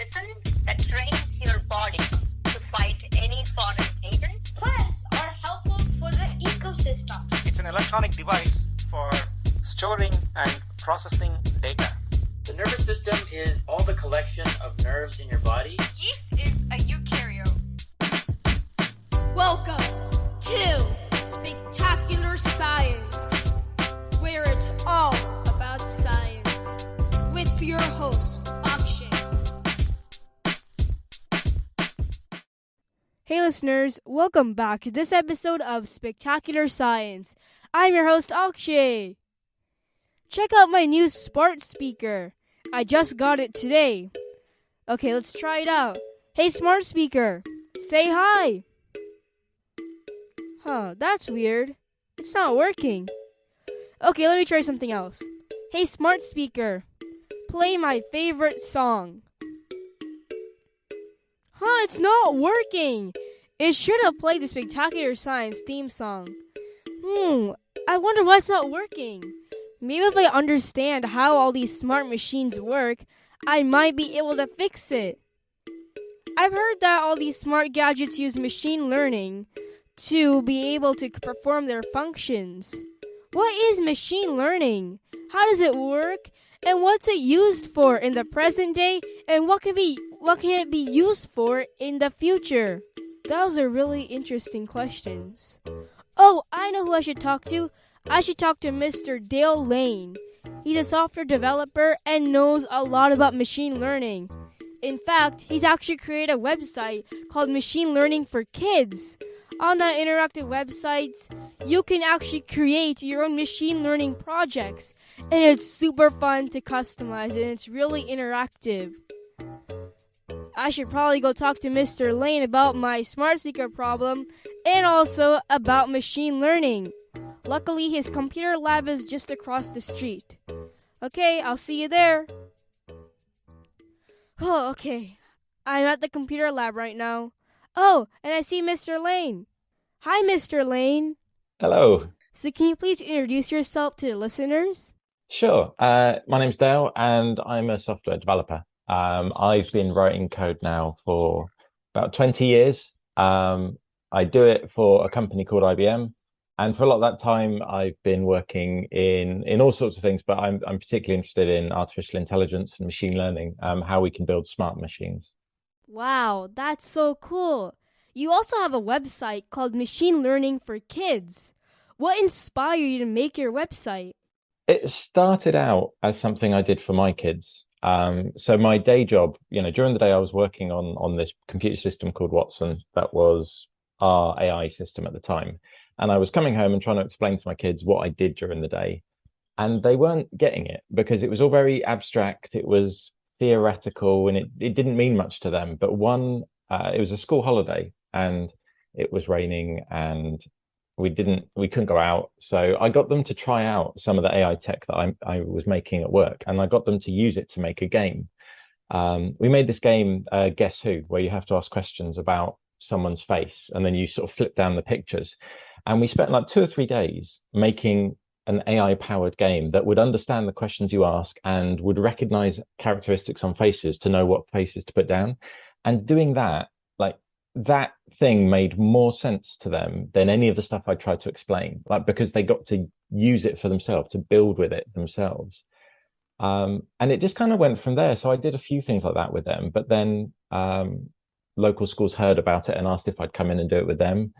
medicine that trains your body to fight any foreign agents. Plants are helpful for the ecosystem. It's an electronic device for storing and processing data. The nervous system is all the collection of nerves in your body. Yeast is a eukaryote. Welcome to Spectacular Science, where it's all about science, with your host, Akshay. Hey listeners, welcome back to this episode of Spectacular Science. I'm your host, Akshay. Check out my new smart speaker. I just got it today. Okay, let's try it out. Hey smart speaker, say hi. That's weird. It's not working. Okay, let me try something else. Hey smart speaker, play my favorite song. It's not working. It should have played the Spectacular Science theme song. I wonder why it's not working. Maybe if I understand how all these smart machines work, I might be able to fix it. I've heard that all these smart gadgets use machine learning to be able to perform their functions. What is machine learning? How does it work? And what's it used for in the present day? And what can it be used for in the future? Those are really interesting questions. Oh, I know who I should talk to. I should talk to Mr. Dale Lane. He's a software developer and knows a lot about machine learning. In fact, he's actually created a website called Machine Learning for Kids. On that interactive website, you can actually create your own machine learning projects. And it's super fun to customize and it's really interactive. I should probably go talk to Mr. Lane about my smart speaker problem and also about machine learning. Luckily, his computer lab is just across the street. Okay, I'll see you there. Oh, okay. I'm at the computer lab right now. Oh, and I see Mr. Lane. Hi, Mr. Lane. Hello. So can you please introduce yourself to the listeners? Sure. My name's Dale, and I'm a software developer. I've been writing code now for about 20 years. I do it for a company called IBM. And for a lot of that time, I've been working in all sorts of things, but I'm particularly interested in artificial intelligence and machine learning, how we can build smart machines. Wow, that's so cool. You also have a website called Machine Learning for Kids. What inspired you to make your website? It started out as something I did for my kids. So my day job, during the day I was working on this computer system called Watson that was our AI system at the time. And I was coming home and trying to explain to my kids what I did during the day. And they weren't getting it because it was all very abstract. It was theoretical and it didn't mean much to them. But it was a school holiday and it was raining and we couldn't go out. So I got them to try out some of the AI tech that I was making at work, and I got them to use it to make a game. We made this game, Guess Who, where you have to ask questions about someone's face and then you sort of flip down the pictures. And we spent like 2 or 3 days making an AI powered game that would understand the questions you ask and would recognize characteristics on faces to know what faces to put down. And doing that, that thing made more sense to them than any of the stuff I tried to explain, because they got to use it for themselves, to build with it themselves. And it just kind of went from there. So I did a few things like that with them, but then local schools heard about it and asked if I'd come in and do it with them.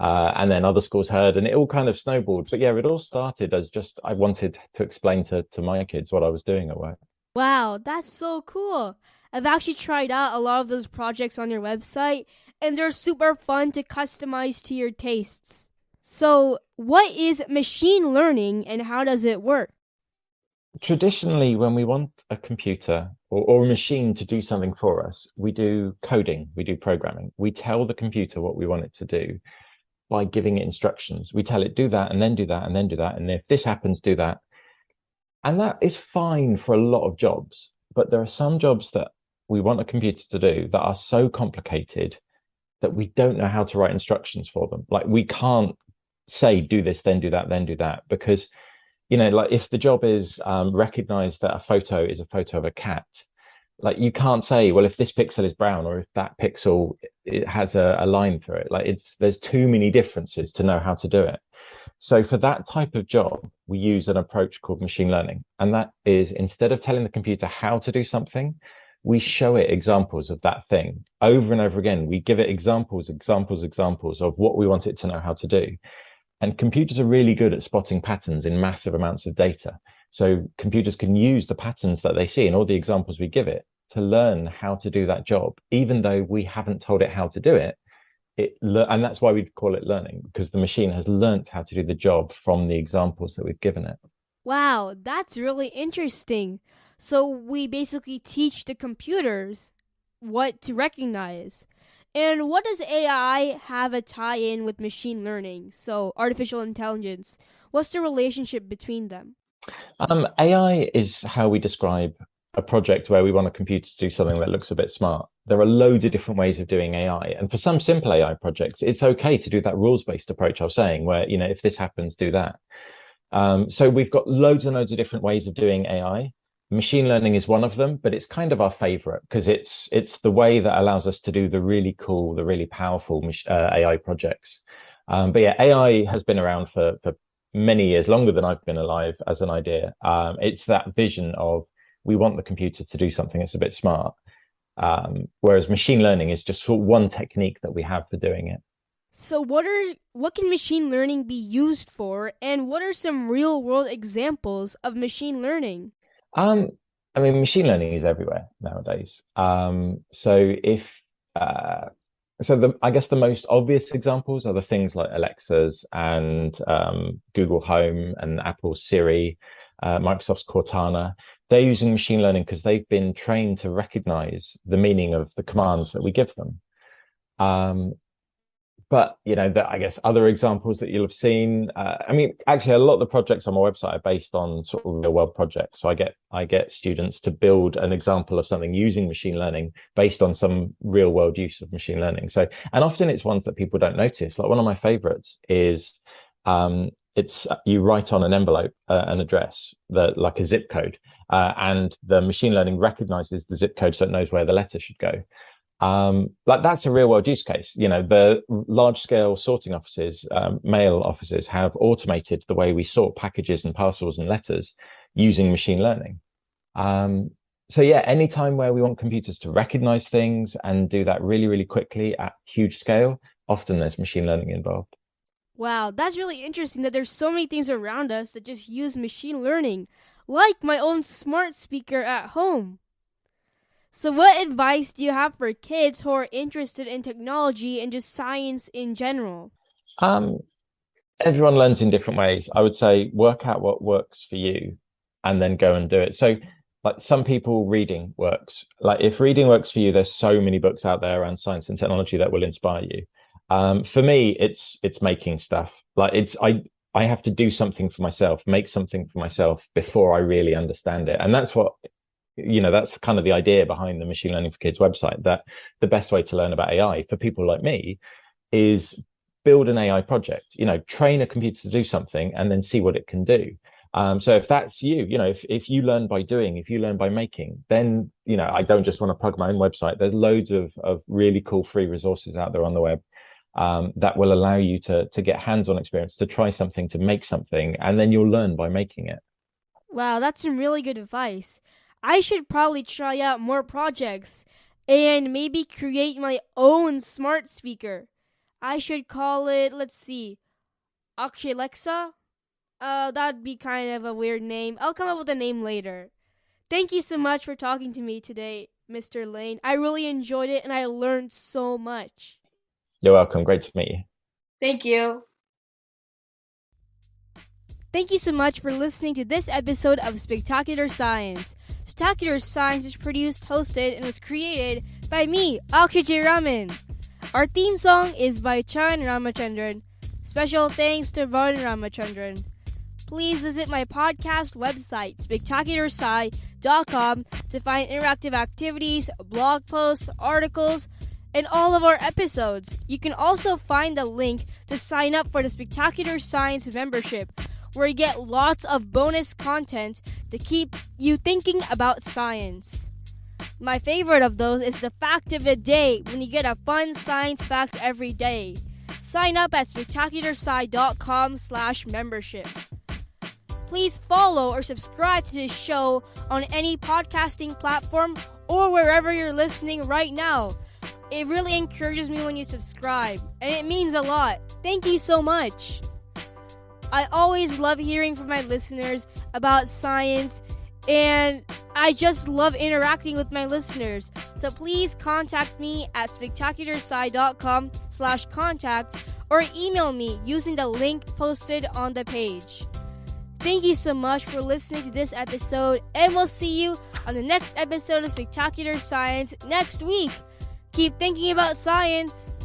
And then other schools heard, and it all kind of snowballed. But yeah, it all started as just I wanted to explain to my kids what I was doing at work. Wow, that's so cool. I've actually tried out a lot of those projects on your website, and they're super fun to customize to your tastes. So, what is machine learning and how does it work? Traditionally, when we want a computer or a machine to do something for us, we do coding, we do programming. We tell the computer what we want it to do by giving it instructions. We tell it, do that, and then do that, and then do that. And if this happens, do that. And that is fine for a lot of jobs. But there are some jobs that we want a computer to do that are so complicated that we don't know how to write instructions for them. Like we can't say, do this, then do that, then do that. Because, if the job is recognize that a photo is a photo of a cat, Like you can't say, well, if this pixel is brown or if that pixel it has a line through it. Like there's too many differences to know how to do it. So for that type of job, we use an approach called machine learning. And that is instead of telling the computer how to do something, we show it examples of that thing over and over again. We give it examples of what we want it to know how to do. And computers are really good at spotting patterns in massive amounts of data. So computers can use the patterns that they see in all the examples we give it to learn how to do that job, even though we haven't told it how to do it. And that's why we call it learning, because the machine has learned how to do the job from the examples that we've given it. Wow, that's really interesting. So we basically teach the computers what to recognize. And what does AI have a tie-in with machine learning? So artificial intelligence. What's the relationship between them? AI is how we describe a project where we want a computer to do something that looks a bit smart. There are loads of different ways of doing AI. And for some simple AI projects, it's okay to do that rules-based approach I was saying, where, if this happens, do that. So we've got loads and loads of different ways of doing AI. Machine learning is one of them, but it's kind of our favorite because it's the way that allows us to do the really cool, the really powerful AI projects. But yeah, AI has been around for many years, longer than I've been alive as an idea. It's that vision of we want the computer to do something that's a bit smart. Whereas machine learning is just one technique that we have for doing it. So what can machine learning be used for, and what are some real world examples of machine learning? Machine learning is everywhere nowadays. I guess the most obvious examples are the things like Alexa's and Google Home and Apple's Siri, Microsoft's Cortana. They're using machine learning because they've been trained to recognize the meaning of the commands that we give them. But I guess other examples that you'll have seen. Actually, a lot of the projects on my website are based on sort of real world projects. So I get students to build an example of something using machine learning based on some real world use of machine learning. So, and often it's ones that people don't notice. Like one of my favorites is you write on an envelope an address like a zip code, and the machine learning recognizes the zip code so it knows where the letter should go. That's a real world use case. The large scale sorting offices, mail offices have automated the way we sort packages and parcels and letters using machine learning. So yeah, anytime where we want computers to recognize things and do that really, really quickly at huge scale, often there's machine learning involved. Wow, that's really interesting that there's so many things around us that just use machine learning, like my own smart speaker at home. So what advice do you have for kids who are interested in technology and just science in general? Everyone learns in different ways. I would say work out what works for you and then go and do it. So like some people, reading works. Like if reading works for you, there's so many books out there around science and technology that will inspire you. For me, it's making stuff. Like I have to do something for myself, make something for myself before I really understand it. And that's what that's kind of the idea behind the Machine Learning for Kids website, that the best way to learn about AI for people like me is build an AI project, train a computer to do something and then see what it can do. So if that's you, if you learn by doing, if you learn by making, then, I don't just want to plug my own website. There's loads of really cool free resources out there on the web that will allow you to get hands-on experience, to try something, to make something, and then you'll learn by making it. Wow, that's some really good advice. I should probably try out more projects and maybe create my own smart speaker. I should call it, Akshay Alexa? That'd be kind of a weird name. I'll come up with a name later. Thank you so much for talking to me today, Mr. Lane. I really enjoyed it and I learned so much. You're welcome. Great to meet you. Thank you. Thank you so much for listening to this episode of Spectacular Science. Spectacular Science is produced, hosted, and was created by me, Akshay J. Raman. Our theme song is by Chan Ramachandran. Special thanks to Varun Ramachandran. Please visit my podcast website, spectacularsci.com, to find interactive activities, blog posts, articles, and all of our episodes. You can also find the link to sign up for the Spectacular Science membership, where you get lots of bonus content to keep you thinking about science. My favorite of those is the fact of the day, when you get a fun science fact every day. Sign up at spectacularsci.com/membership. Please follow or subscribe to this show on any podcasting platform or wherever you're listening right now. It really encourages me when you subscribe, and it means a lot. Thank you so much. I always love hearing from my listeners about science, and I just love interacting with my listeners. So please contact me at spectacularsci.com/contact or email me using the link posted on the page. Thank you so much for listening to this episode, and we'll see you on the next episode of Spectacular Science next week. Keep thinking about science.